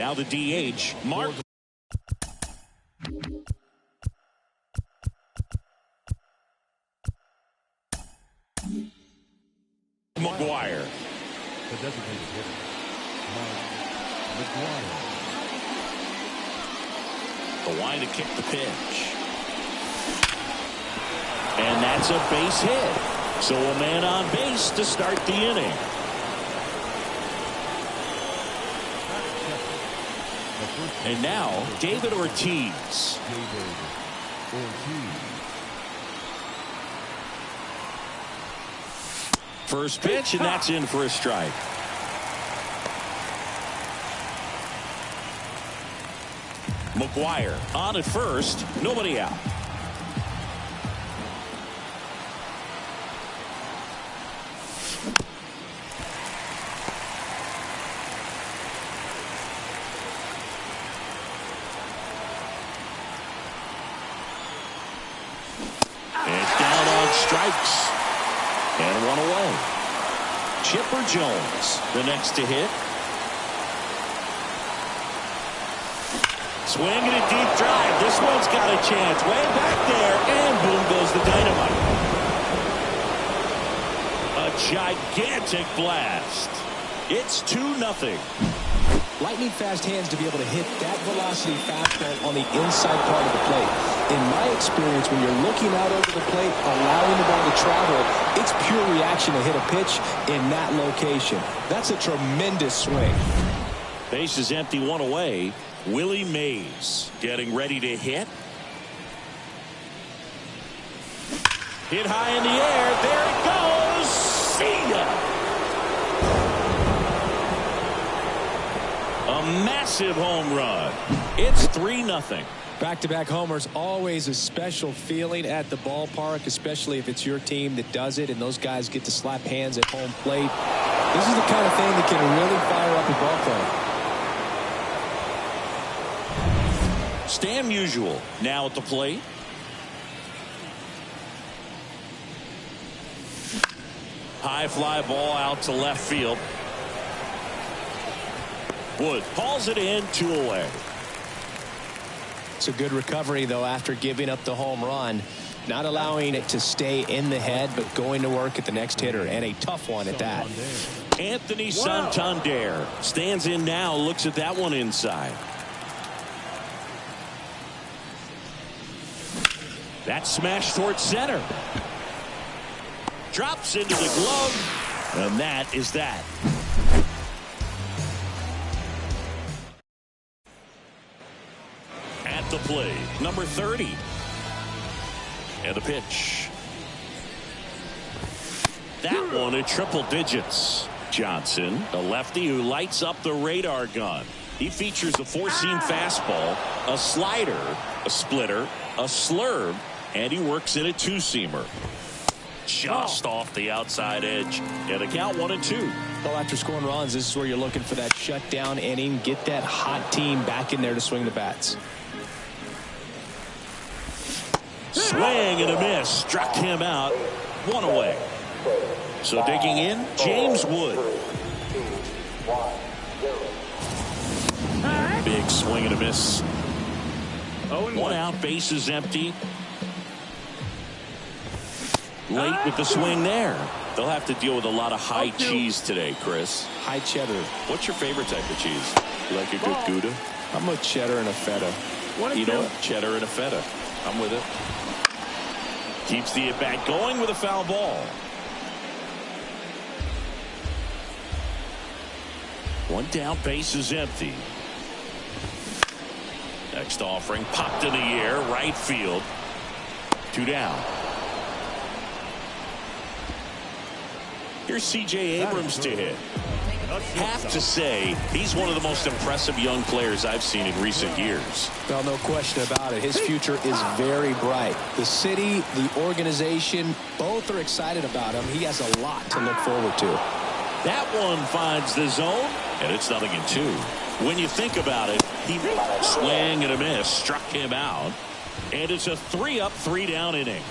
Now the DH, Mark McGuire. The designated hitter, Mark McGuire. The line to kick the pitch. And that's a base hit. So a man on base to start the inning. And now David Ortiz. First pitch, and that's in for a strike. McGuire on at first, nobody out. It's down on strikes. And one away. Chipper Jones, the next to hit. Swing and a deep drive. This one's got a chance. Way back there. And boom goes the dynamite. A gigantic blast. It's 2-0. Lightning fast hands to be able to hit that velocity fastball on the inside part of the plate. In my experience, when you're looking out over the plate, allowing the ball to travel, it's pure reaction to hit a pitch in that location. That's a tremendous swing. Base is empty, one away. Willie Mays getting ready to hit. Hit high in the air. There it goes. See ya. A massive home run. It's 3-0. Back-to-back homers, always a special feeling at the ballpark, especially if it's your team that does it and those guys get to slap hands at home plate. This is the kind of thing that can really fire up a ball club. Stan Musial now at the plate. High fly ball out to left field. Wood hauls it in, 2 away. It's a good recovery, though, after giving up the home run. Not allowing it to stay in the head, but going to work at the next hitter, and a tough one at that. Anthony Santander stands in now, looks at that one inside. That smash towards center. Drops into the glove, and that is that. At the plate, number 30. And the pitch. That one at triple digits. Johnson, the lefty who lights up the radar gun. He features a 4-seam fastball, a slider, a splitter, a slurve, and he works in a 2-seamer. Just off the outside edge. And the count 1-2. Well, after scoring runs, this is where you're looking for that shutdown inning. Get that hot team back in there to swing the bats. Swing and a miss. Struck him out. 1 away. So digging in, James Wood. Big swing and a miss. 1 out, base is empty. Late with the swing there. They'll have to deal with a lot of high cheese today, Chris. High cheddar. What's your favorite type of cheese? You like a good Gouda? I'm a cheddar and a feta. You know what? Cheddar and a feta. I'm with it. Keeps the at-bat going with a foul ball. 1 down, base is empty. Next offering popped in the air, right field. 2 down. Here's C.J. Abrams to hit. Have to say, he's one of the most impressive young players I've seen in recent years. Well, no question about it. His future is very bright. The city, the organization, both are excited about him. He has a lot to look forward to. That one finds the zone, and it's 0-2. When you think about it, he swing and a miss, struck him out, and it's a 3-up, 3-down inning.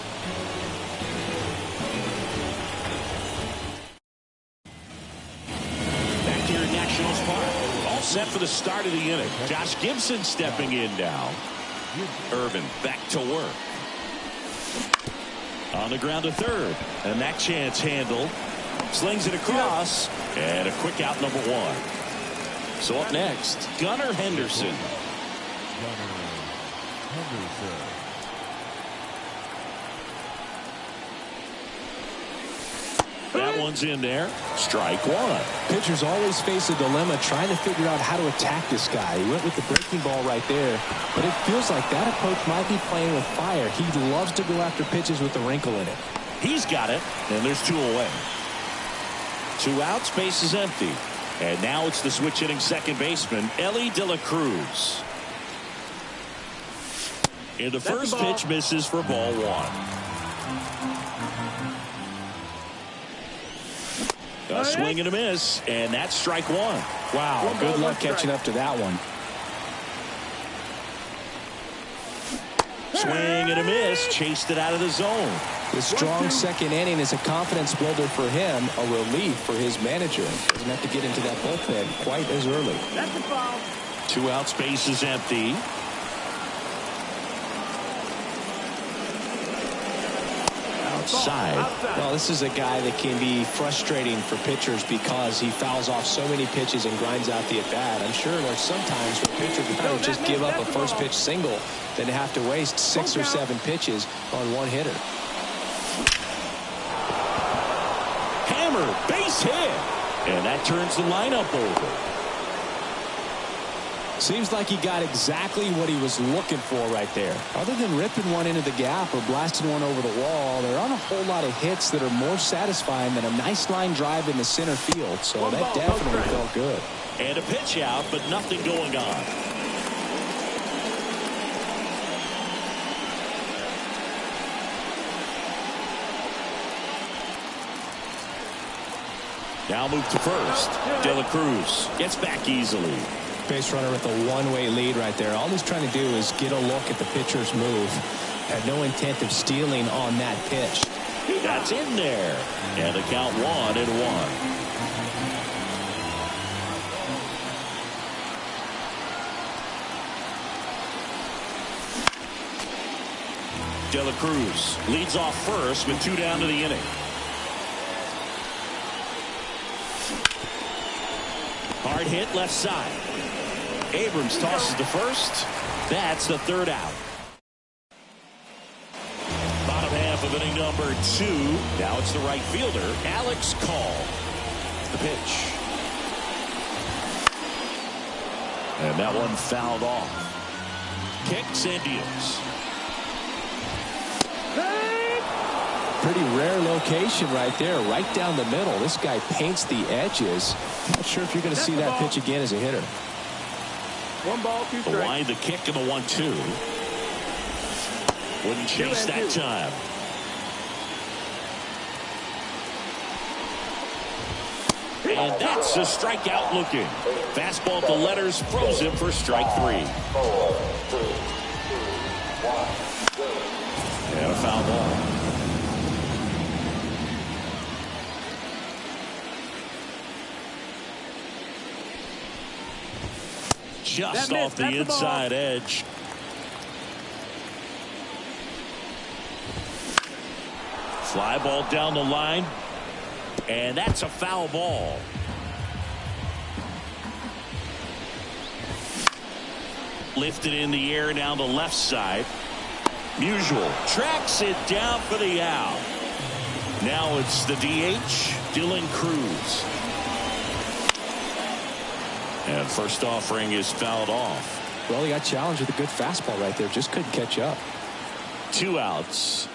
set for the start of the inning. Josh Gibson stepping in now. Irvin back to work. On the ground to third. And that chance handled. Slings it across. And a quick out, number one. So up next, Gunnar Henderson. That one's in there. Strike one. Pitchers always face a dilemma trying to figure out how to attack this guy. He went with the breaking ball right there, but it feels like that approach might be playing with fire. He loves to go after pitches with a wrinkle in it. He's got it, and there's two away. 2 outs, base is empty. And now it's the switch hitting second baseman, Elly De La Cruz. And the first pitch misses for ball one. A swing and a miss, and that's strike one. Wow, good luck catching up to that one. Swing and a miss, chased it out of the zone. The strong second inning is a confidence builder for him, a relief for his manager. Doesn't have to get into that bullpen quite as early. That's a foul. 2 outs, base is empty. Outside. Well, this is a guy that can be frustrating for pitchers because he fouls off so many pitches and grinds out the at-bat. I'm sure there's sometimes where pitchers would rather just give up a first pitch single than to have to waste 6 or 7 pitches on one hitter. Hammer, base hit. And that turns the lineup over. Seems like he got exactly what he was looking for right there. Other than ripping one into the gap or blasting one over the wall, there aren't a whole lot of hits that are more satisfying than a nice line drive in the center field. So that definitely felt good. And a pitch out, but nothing going on. Now move to first. De La Cruz gets back easily. Base runner with a one-way lead right there. All he's trying to do is get a look at the pitcher's move. Had no intent of stealing on that pitch. That's in there. And the count 1-1. De La Cruz leads off first with 2 down to the inning. Hard hit left side. Abrams tosses to first. That's the 3rd out. Bottom half of inning number 2. Now it's the right fielder, Alex Call. The pitch. And that one fouled off. Kicks and deals. Pretty rare location right there, right down the middle. This guy paints the edges. Not sure if you're going to see that pitch again as a hitter. 1 ball, 2 strikes. Line the kick and the 1-2. Wouldn't chase that time. And that's a strikeout looking. Fastball to letters, froze him for strike 3. 4, 3, 2, 1, and a foul ball. Just off the inside edge. Fly ball down the line. And that's a foul ball. Lifted in the air down the left side. Musial tracks it down for the out. Now it's the DH, Dylan Cruz. And first offering is fouled off. Well, he got challenged with a good fastball right there. Just couldn't catch up. 2 outs.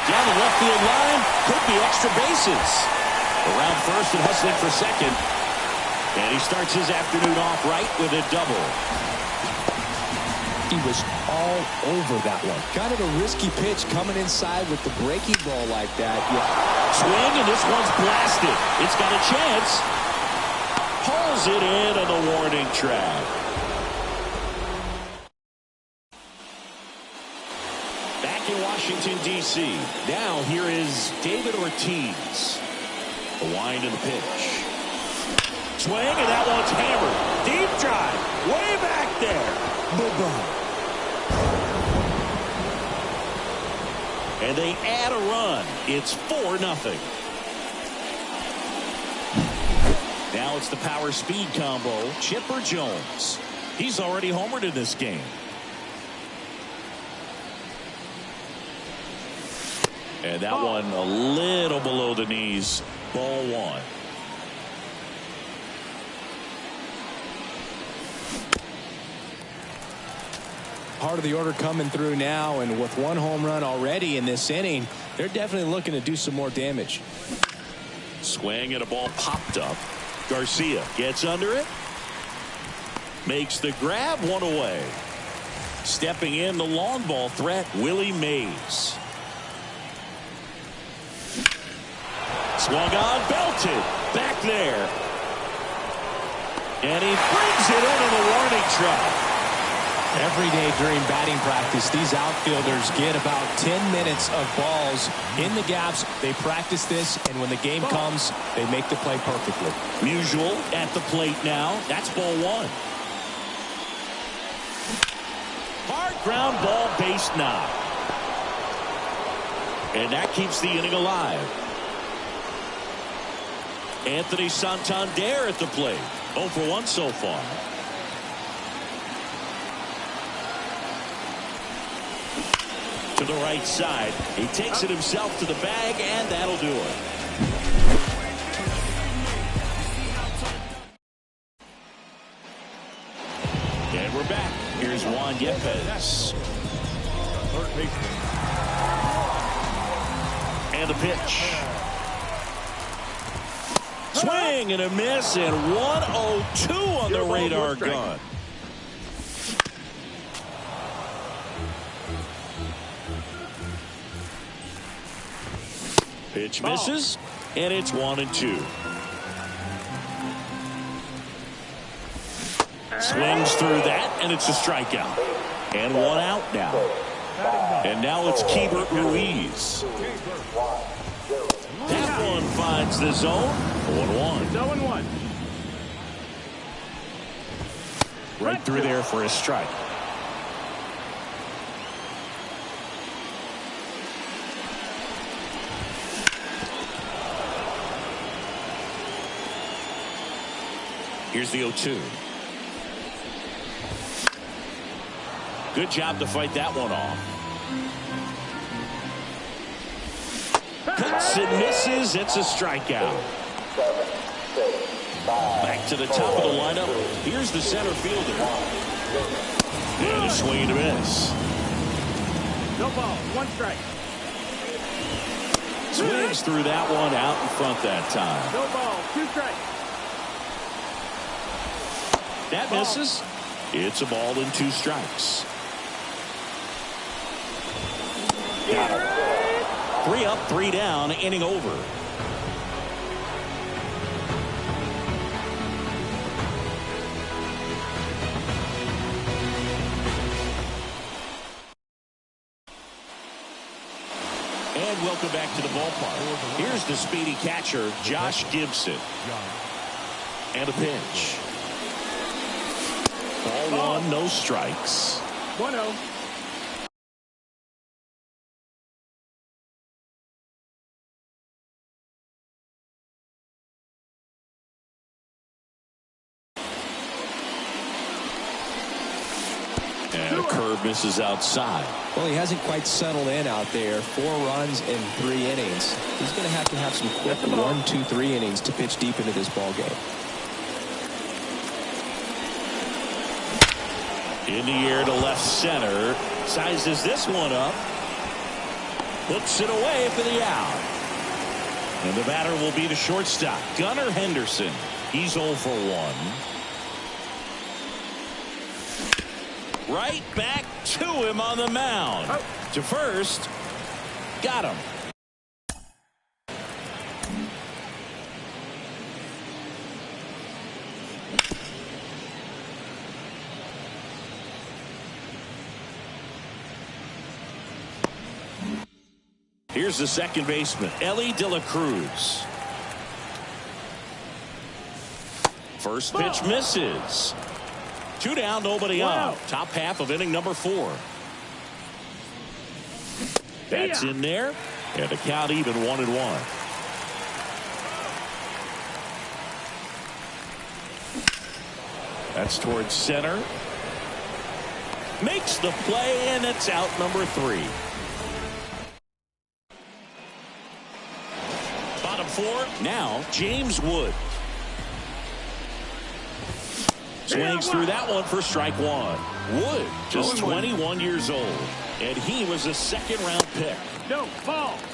Down the left field line. Could be extra bases. Around first and hustling for second. And he starts his afternoon off right with a double. He was all over that one. Kind of a risky pitch coming inside with the breaking ball like that. Yeah. Swing, and this one's blasted. It's got a chance. Pulls it in on the warning track. Back in Washington, D.C. Now here is David Ortiz. The wind of the pitch. swing, and that one's hammered. Deep drive, way back there. Bye-bye. And they add a run. It's 4-0. Now it's the power speed combo, Chipper Jones. He's already homered in this game. And that one a little below the knees. Ball 1. Part of the order coming through now, and with 1 home run already in this inning, they're definitely looking to do some more damage. Swing and a ball popped up. Garcia gets under it. Makes the grab, 1 away. Stepping in the long ball threat, Willie Mays. Swung on, belted. Back there. And he brings it into the warning track. Every day during batting practice, these outfielders get about 10 minutes of balls in the gaps. They practice this, and when the game comes, they make the play perfectly. Musial at the plate now. That's ball 1. Hard ground ball, base knock. And that keeps the inning alive. Anthony Santander at the plate. 0 for 1 so far. To the right side. He takes it himself to the bag, and that'll do it. And we're back. Here's Juan Yepez. Third baseman. And the pitch. Swing and a miss, and 1-0-2 on the radar gun. Pitch misses, and it's 1-2. Swings through that, and it's a strikeout. And 1 out now. And now it's Keibert Ruiz. That one finds the zone. 1-1. 0-1. Right through there for a strike. Here's the 0-2. Good job to fight that one off. Cuts and misses. It's a strikeout. Back to the top of the lineup. Here's the center fielder. And a swing and a miss. No ball. 1 strike. Swings through that one out in front that time. No ball. 2 strikes. That misses. It's a ball and 2 strikes. 3 up, 3 down, inning over. And welcome back to the ballpark. Here's the speedy catcher, Josh Gibson. And a pitch. Ball 1, no strikes. 1-0. And a curve misses outside. Well, he hasn't quite settled in out there. 4 runs in 3 innings. He's going to have some quick 1, 2, 3 innings to pitch deep into this ball game. In the air to left center. Sizes this one up. Hooks it away for the out. And the batter will be the shortstop, Gunnar Henderson. He's 0 for 1. Right back to him on the mound. To first. Got him. Here's the second baseman, Ellie De La Cruz. First pitch misses. 2 down, nobody out. Top half of inning number 4. That's in there. And the count even 1-1. That's towards center. Makes the play, and it's out number 3. Bottom 4. Now James Wood. Swings through that one for strike 1. Wood, just 21 years old, and he was a second-round pick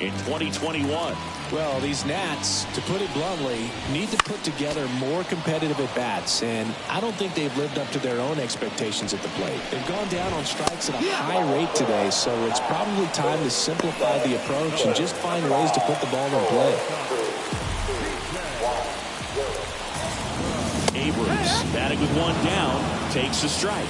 in 2021. Well, these Nats, to put it bluntly, need to put together more competitive at-bats, and I don't think they've lived up to their own expectations at the plate. They've gone down on strikes at a high rate today, so it's probably time to simplify the approach and just find ways to put the ball in play. Abrams, batting with 1 down, takes a strike.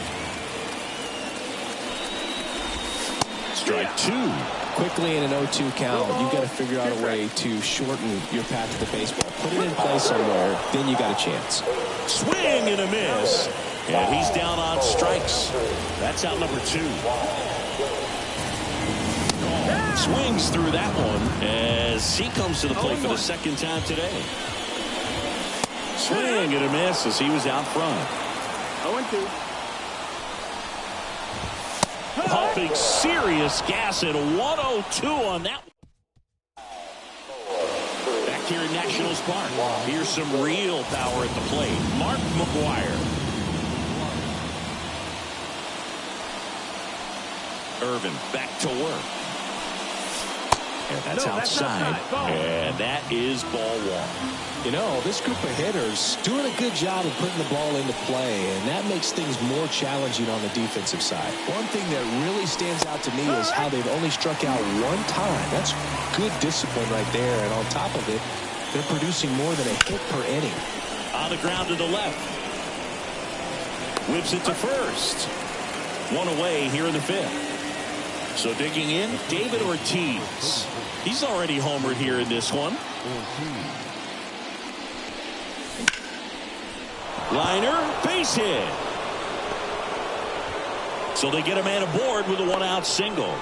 Strike 2. Quickly in an 0-2 count, you've got to figure out a way to shorten your path to the baseball. Put it in play somewhere, then you got a chance. Swing and a miss. And he's down on strikes. That's out number 2. Swings through that one as he comes to the plate for the second time today. Swing and a miss as he was out front. 0-2. Pumping serious gas at 102 on that one. Back here in Nationals Park. Here's some real power at the plate. Mark McGwire. Irvin back to work. And that's outside. And that is ball 1. You know, this group of hitters doing a good job of putting the ball into play, and that makes things more challenging on the defensive side. One thing that really stands out to me is how they've only struck out 1 time. That's good discipline right there, and on top of it, they're producing more than a hit per inning. On the ground to the left. Whips it to first. 1 away here in the 5th. So digging in, David Ortiz. He's already homered here in this one. Liner, base hit. So they get a man aboard with a 1-out single.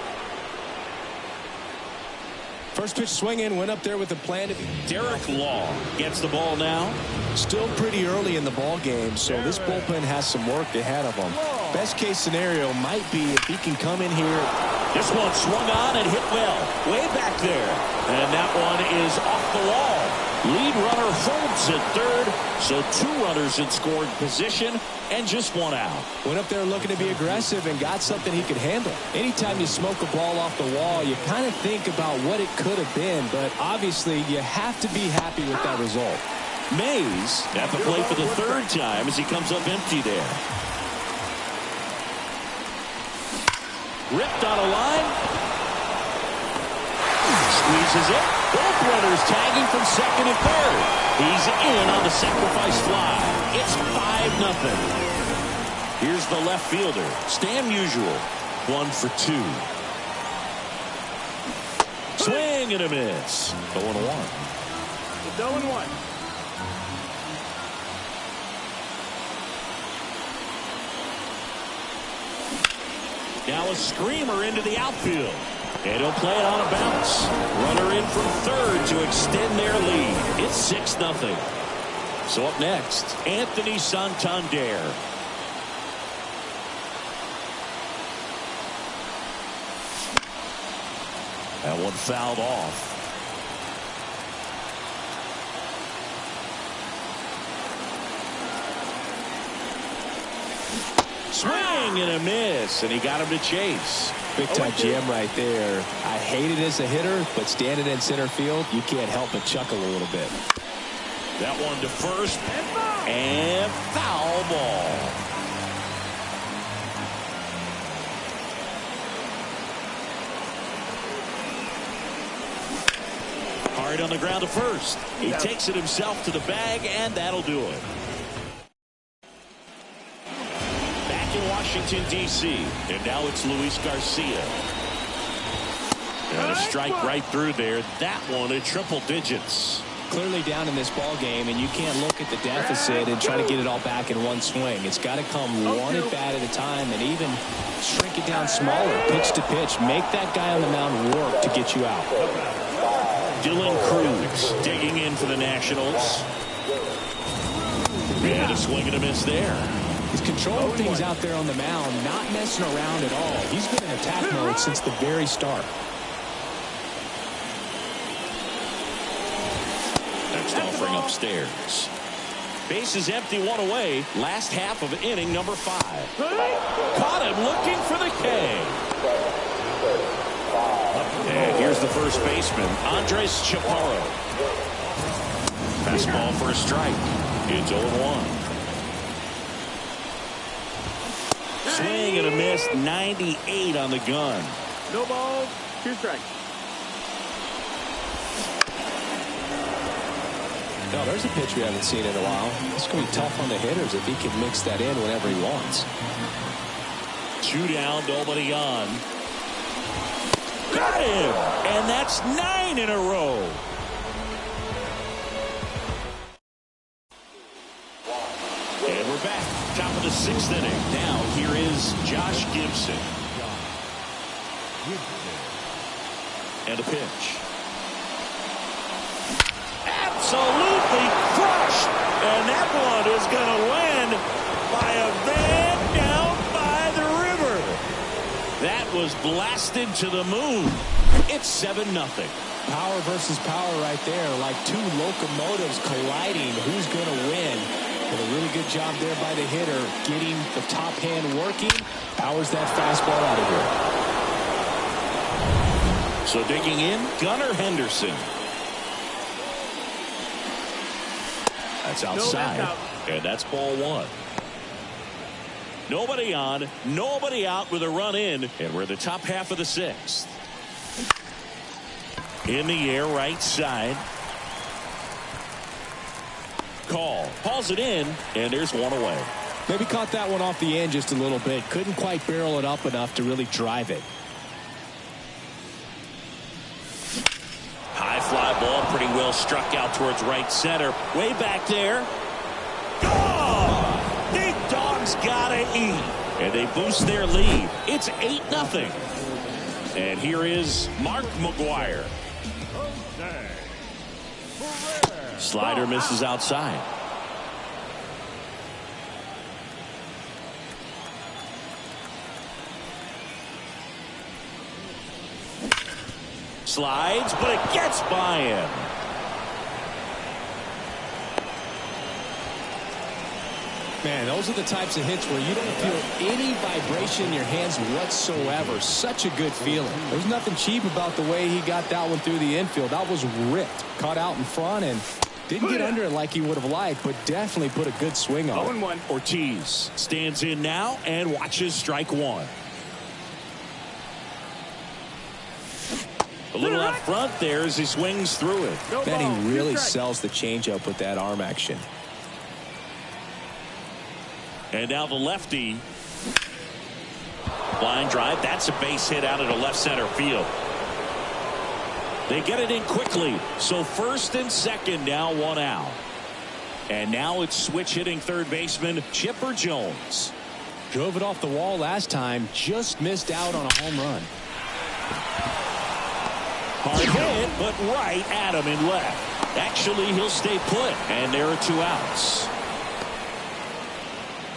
First pitch swinging, went up there with a plan to... Derek Law gets the ball now. Still pretty early in the ball game, so this bullpen has some work ahead of them. Best case scenario might be if he can come in here. This one swung on and hit well. Way back there. And that one is off the wall. Lead runner holds at third. So 2 runners in scoring position and just 1 out. Went up there looking to be aggressive and got something he could handle. Anytime you smoke a ball off the wall, you kind of think about what it could have been, but obviously you have to be happy with that result. Mays at the plate for the 3rd time as he comes up empty there. Ripped on a line. Squeezes it. Both runners tagging from second and third. He's in on the sacrifice fly. It's 5-0. Here's the left fielder, Stan Musial. 1 for 2. Swing and a miss. 0-1. It's 0-1. Now a screamer into the outfield. And he'll play it on a bounce. Runner in from third to extend their lead. It's 6-0. So up next, Anthony Santander. That one fouled off. Swing and a miss, and he got him to chase. Big time jam right there. I hate it as a hitter, but standing in center field, you can't help but chuckle a little bit. That one to first, and foul ball. Hard on the ground to first. He takes it himself to the bag, and that'll do it. In Washington, D.C. And now it's Luis Garcia. And a strike right through there. That one in triple digits. clearly down in this ball game, and you can't look at the deficit and try to get it all back in one swing. It's got to come one at bat at a time, and even shrink it down smaller, pitch to pitch. Make that guy on the mound work to get you out. Dylan Cruz digging in for the Nationals. And a swing and a miss there. He's controlling things out there on the mound, not messing around at all. He's been in attack mode since the very start. Next offering upstairs. Base is empty, one away. Last half of inning number 5. Caught him looking for the K. And here's the first baseman, Andres Chaparro. Fastball for a strike. It's 0-1. Swing and a miss, 98 on the gun. No balls, 2 strikes. No, there's a pitch we haven't seen in a while. It's going to be tough on the hitters if he can mix that in whenever he wants. 2 down, nobody on. Got him! And that's 9 in a row. And we're back. Top of the 6th inning. Now here is Josh Gibson. And a pitch. Absolutely crushed. And that one is going to land by a man down by the river. That was blasted to the moon. It's 7-0. Power versus power right there, like 2 locomotives colliding. Who's going to win? And a really good job there by the hitter, getting the top hand working. Powers that fastball out of here. So digging in, Gunnar Henderson. That's outside. No, that's out. And that's ball 1. Nobody on, nobody out with a run in, and we're in the top half of the 6th. In the air, right side. Hauls it in, and there's one away. Maybe caught that one off the end just a little bit. Couldn't quite barrel it up enough to really drive it. High fly ball, pretty well struck out towards right center. Way back there. Oh! Big Dog's gotta eat. And they boost their lead. It's 8-0. And here is Mark McGuire. Slider misses outside. Slides, but it gets by him. Man, those are the types of hits where you don't feel any vibration in your hands whatsoever. Such a good feeling. There's nothing cheap about the way he got that one through the infield. That was ripped. Caught out in front and didn't get under it like he would have liked, but definitely put a good swing on it. 0-1. Ortiz stands in now and watches strike 1. A little out front there as he swings through it. No Man, ball, he really 2 strikes. sells the changeup with that arm action. And now the lefty. Line drive. That's a base hit out of the left center field. They get it in quickly. So first and second now, 1 out. And now it's switch hitting third baseman Chipper Jones. Drove it off the wall last time. Just missed out on a home run. Hard hit, but right at him in left. Actually, he'll stay put. And there are 2 outs.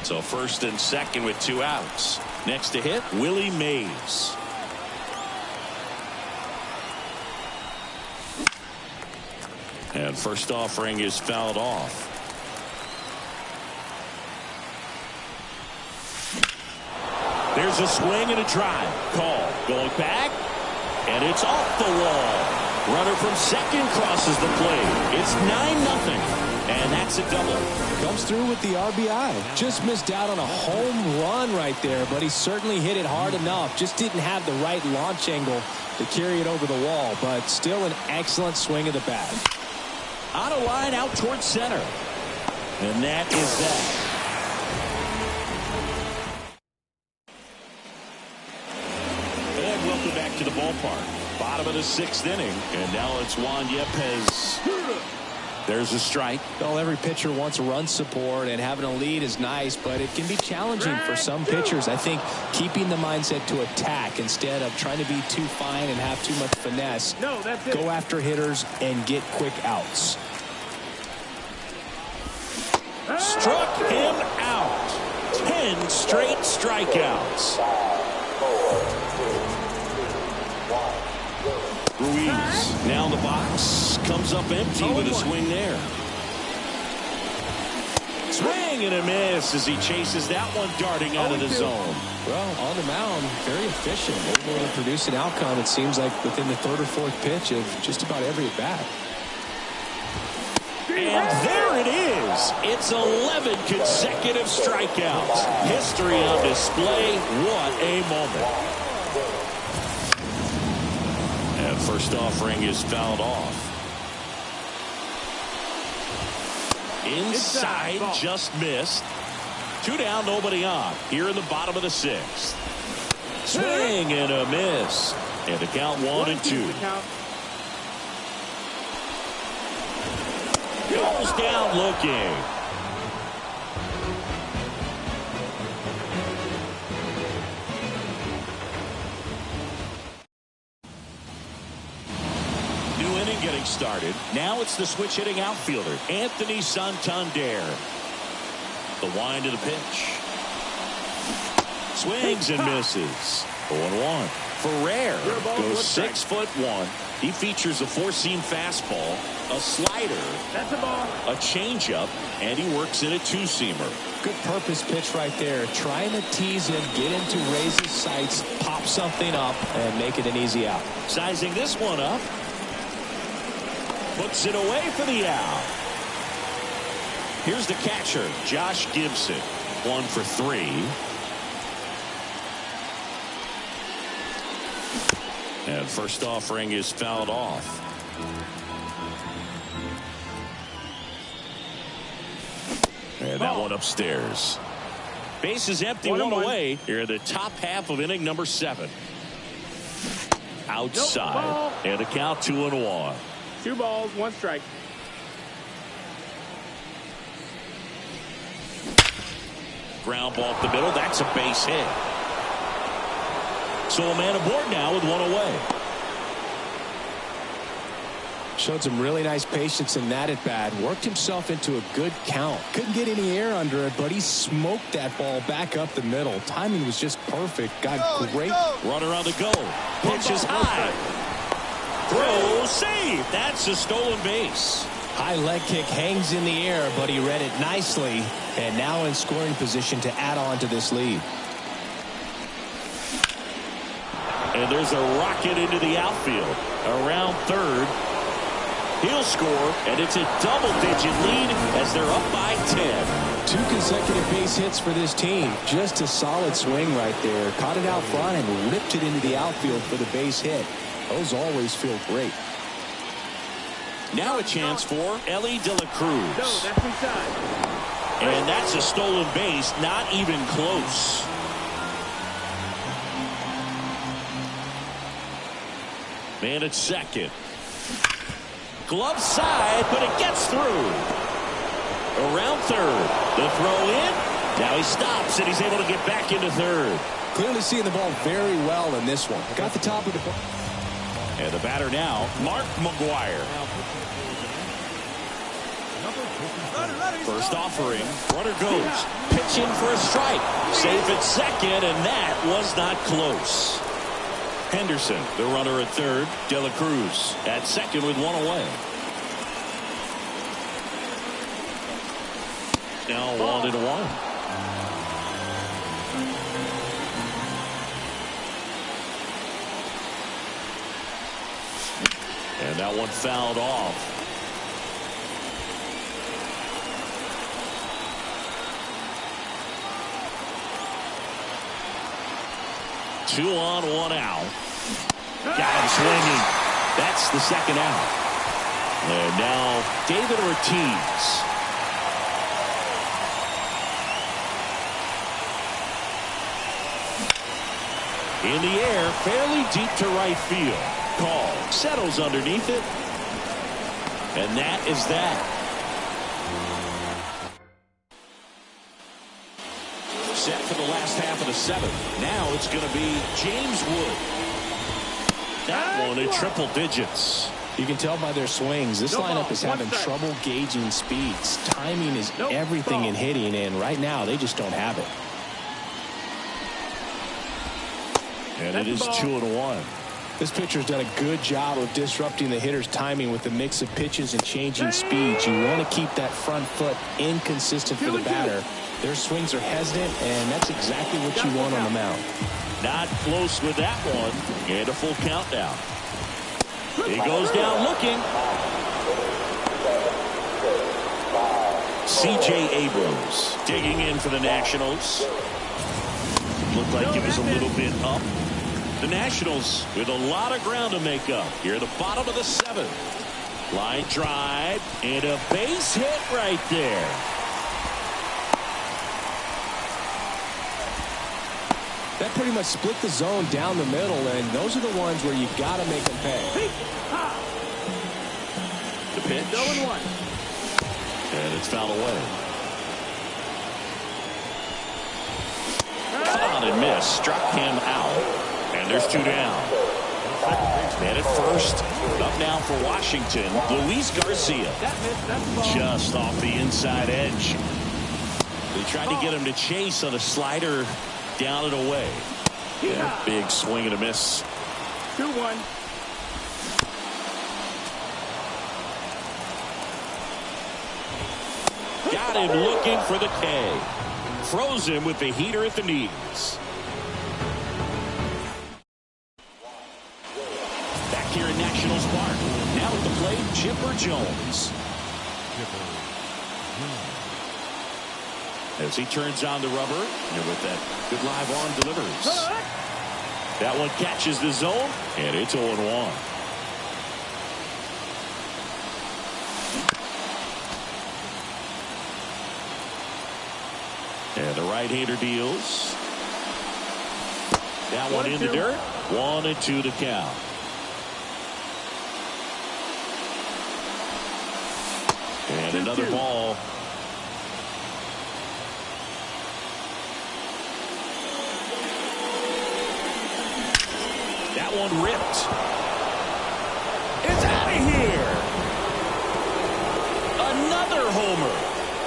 So first and second with 2 outs. Next to hit, Willie Mays. And first offering is fouled off. There's a swing and a drive. Call. Going back. And it's off the wall. Runner from second crosses the plate. It's 9-0. And that's a double. Comes through with the RBI. Just missed out on a home run right there, but he certainly hit it hard enough. Just didn't have the right launch angle to carry it over the wall, but still an excellent swing of the bat. On a line out towards center. And that is that. And welcome back to the ballpark. Bottom of the 6th inning. And now it's Juan Yepez There's a strike. Well, every pitcher wants run support, and having a lead is nice, but it can be challenging for some pitchers. I think keeping the mindset to attack instead of trying to be too fine and have too much finesse. No, that's it. Go after hitters and get quick outs. Struck him out. 10 straight strikeouts. 5, 4, 3, 2, 1, Ruiz now in the box. Comes up empty with a swing there. Swing and a miss as he chases that one darting out of the zone. Well, on the mound, very efficient. Able to produce an outcome, it seems like, within the third or fourth pitch of just about every at-bat. And there it is. It's 11 consecutive strikeouts. History on display. What a moment. And first offering is fouled off. Inside, just missed. 2 down, nobody on. Here in the bottom of the 6th. Swing and a miss. And the count 1-2. Goes down looking. New inning getting started. Now it's the switch hitting outfielder, Anthony Santander. The wind of the pitch. Swings and misses. 0-1. Ferrer goes 6'1". He features a 4-seam fastball, a slider, That's a ball, a changeup, and he works in a 2-seamer. Good purpose pitch right there. Trying to tease him, get him to raise his sights, pop something up, and make it an easy out. Sizing this one up. Puts it away for the out. Here's the catcher, Josh Gibson. 1 for 3. And first offering is fouled off. And that one upstairs. Base is empty, one away. Here in the top half of inning number 7. Outside. And the count 2-1. 2 balls, 1 strike. Ground ball up the middle. That's a base hit. So a man aboard now with 1 away. Showed some really nice patience in that at-bat. Worked himself into a good count. Couldn't get any air under it, but he smoked that ball back up the middle. Timing was just perfect. Got great. Runner on the go. Pitch is high. Throw, save. That's a stolen base. High leg kick hangs in the air, but he read it nicely. And now in scoring position to add on to this lead. And there's a rocket into the outfield. Around third. He'll score, and it's a double-digit lead as they're up by 10. 2 consecutive base hits for this team. Just a solid swing right there. Caught it out front and ripped it into the outfield for the base hit. Those always feel great. Now a chance for Ellie De La Cruz. No, that's inside. And that's a stolen base, not even close. Man at second. Glove side, but it gets through. Around third. The throw in. Now he stops, and he's able to get back into third. Clearly seeing the ball very well in this one. Got the top of the ball. And the batter now, Mark McGuire. First offering. Runner goes. Pitch in for a strike. Safe at second, and that was not close. Henderson, the runner at third. De La Cruz at second with 1 away. Now 1-1. And that one fouled off. Two on, 1 out. Got him swinging. That's the second out. And now David Ortiz. In the air, fairly deep to right field. Call settles underneath it. And that is that. Set for the last half of the seventh. Now it's going to be James Wood. That one in triple digits. You can tell by their swings, this lineup is having trouble gauging speeds. Timing is everything in hitting, and right now they just don't have it. And it is 2-1. This pitcher's done a good job of disrupting the hitter's timing with a mix of pitches and changing speeds. You want to keep that front foot inconsistent for the batter. Their swings are hesitant, and that's exactly what you want on the mound. Not close with that one. And a full countdown. He goes down looking. C.J. Abrams digging in for the Nationals. Looked like it was a little bit up. The Nationals with a lot of ground to make up. Here at the bottom of the seventh. Line drive and a base hit right there. That pretty much split the zone down the middle, and those are the ones where you got to make them pay. The pitch. 0-1. And it's fouled away. Caught and missed. Struck him out. And there's two down. And at first, up now for Washington, Luis Garcia. Just off the inside edge. They tried to get him to chase on a slider down and away. And a big swing and a miss. 2-1. Got him looking for the K. Froze him with the heater at the knees. Back here in Nationals Park. Now at the plate, Chipper Jones. As he turns on the rubber, and with that good live arm delivers. That one catches the zone, and it's 0-1. And the right-hander deals. That one in the dirt. 1-2 to count. And another ball. That one ripped. It's out of here. Another homer.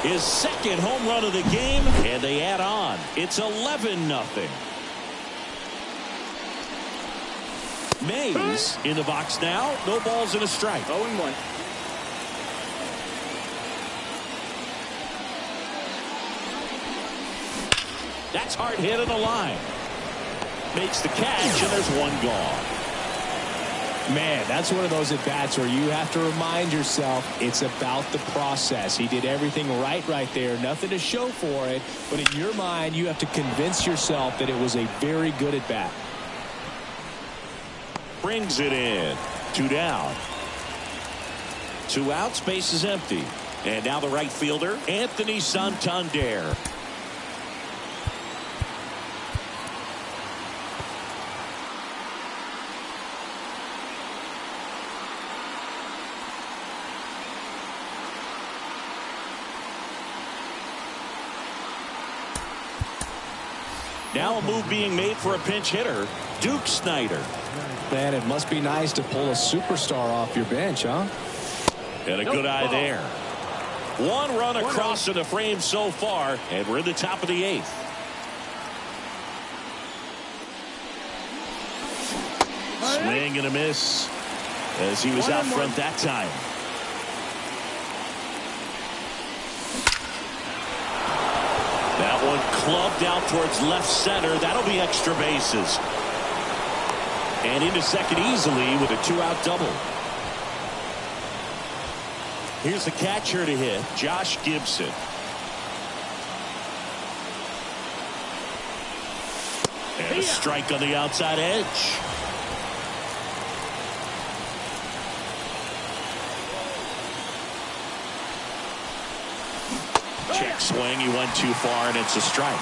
His second home run of the game, and they add on. It's 11-0. Mays in the box now. No balls and a strike. 0-1. That's hard hit on the line. Makes the catch, and there's one gone. Man, that's one of those at-bats where you have to remind yourself it's about the process. He did everything right there. Nothing to show for it. But in your mind, you have to convince yourself that it was a very good at-bat. Brings it in. 2 down. 2 outs. Base is empty. And now the right fielder, Anthony Santander. Now a move being made for a pinch hitter, Duke Snider. Man, it must be nice to pull a superstar off your bench, huh? And a good eye there. 1 run across to the frame so far, and we're in the top of the 8th. Swing and a miss as he was out front that time. That one clubbed out towards left center. That'll be extra bases. And into second easily with a 2-out double. Here's the catcher to hit, Josh Gibson. And a strike on the outside edge. Check swing. He went too far, and it's a strike.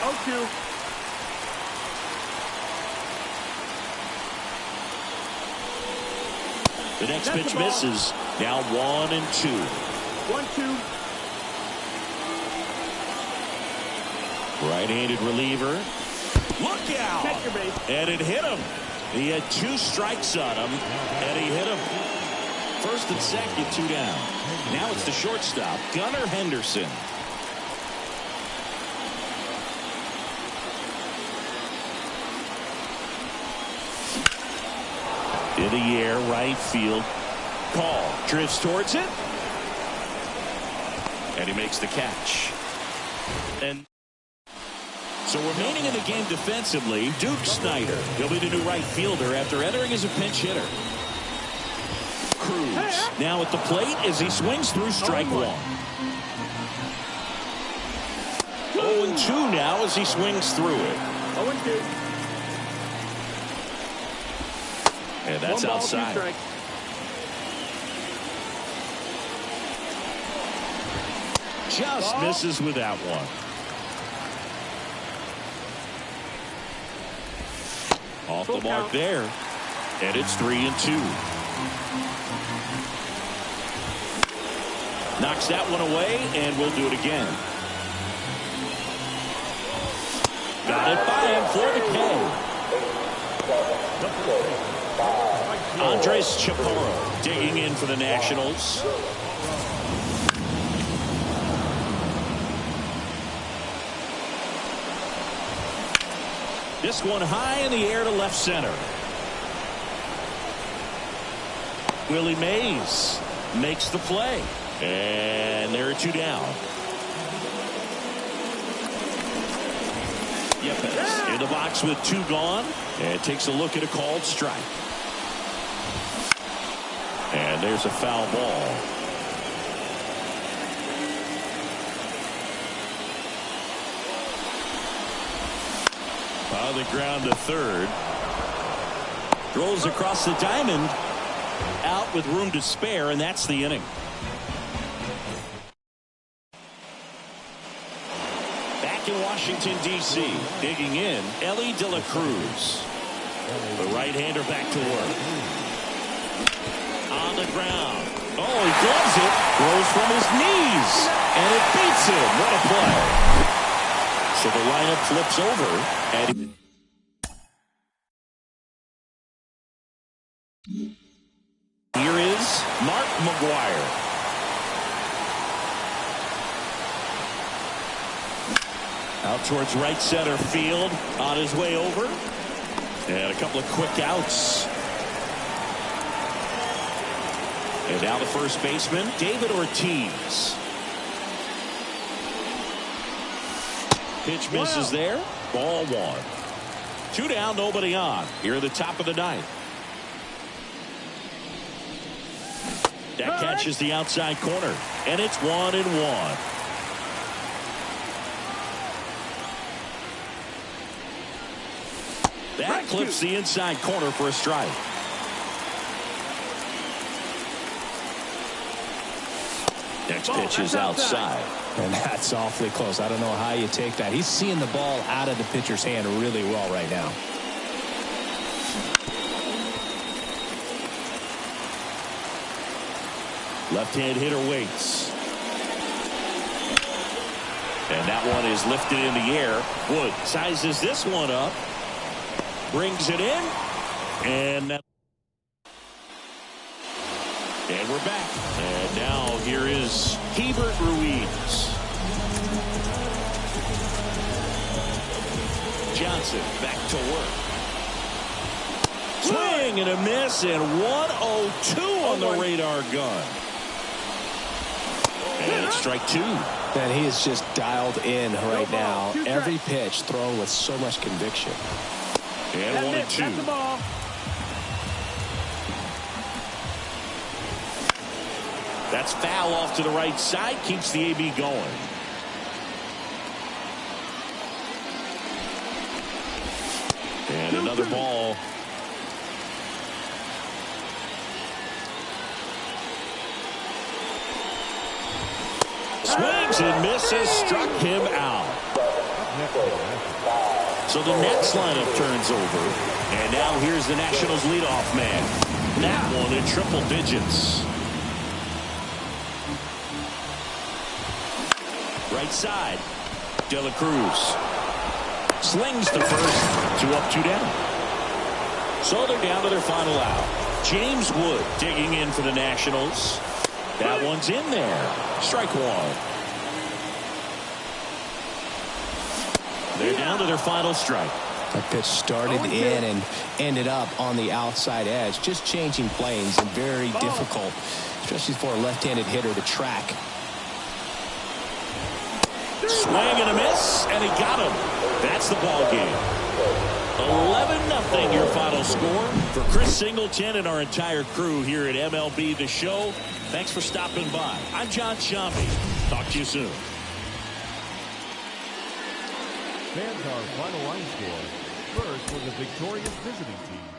0-2. The next That's pitch the ball. misses. Now 1-2. 1-2. Right-handed reliever. Look out! Check your base. And it hit him. He had 2 strikes on him, and he hit him. First and second, 2 down. Now it's the shortstop, Gunnar Henderson. In the air, right field. Call. Drifts towards it. And he makes the catch. And so remaining in the game defensively, Duke Snyder. He'll be the new right fielder after entering as a pinch hitter. Cruz now at the plate as he swings through strike 1. 0-2 now as he swings through it. 0-2. And that's 1 ball, 2 outside. strikes. Just misses with that one. Off the mark there. And it's 3-2. Knocks that one away, and we'll do it again. Got it by him for the K. Andres Chaparro digging in for the Nationals. This one high in the air to left center. Willie Mays makes the play. And there are 2 down. Yepes in the box with 2 gone. And takes a look at a called strike. And there's a foul ball. On the ground to third. Throws across the diamond. Out with room to spare, and that's the inning. Back in Washington, D.C., digging in, Ellie De La Cruz. The right-hander back to work. On the ground. Oh, he gloves it. Throws from his knees. And it beats him. What a play. So the lineup flips over. And here is Mark McGuire. Out towards right center field. On his way over. And a couple of quick outs. And now the first baseman, David Ortiz. Pitch misses there. Ball 1. 2 down, nobody on. Here at the top of the 9th. That catches the outside corner. And it's 1-1. That clips the inside corner for a strike. Next pitch is outside. And that's awfully close. I don't know how you take that. He's seeing the ball out of the pitcher's hand really well right now. Left-hand hitter waits. And that one is lifted in the air. Wood sizes this one up. Brings it in. And we're back. And now here is Hebert Ruiz. Johnson back to work. Swing and a miss, and 1-0-2 on the radar gun. And it's strike 2. And he is just dialed in right now. Every pitch thrown with so much conviction. And 1-2. That's the ball. That's foul off to the right side. Keeps the AB going. And another ball. Swings and misses. Struck him out. So the next lineup turns over. And now here's the Nationals leadoff man. That one in triple digits. Right side. De La Cruz slings the first. 2 up, 2 down. So they're down to their final out. James Wood digging in for the Nationals. That one's in there. Strike one. They're down to their final strike. That pitch started in and ended up on the outside edge. Just changing planes and very difficult, especially for a left-handed hitter to track. Swing and a miss, and he got him. That's the ball game. 11-0 your final score. For Chris Singleton and our entire crew here at MLB The Show, thanks for stopping by. I'm John Shambi. Talk to you soon. Fans, our final line score. First was the victorious visiting team.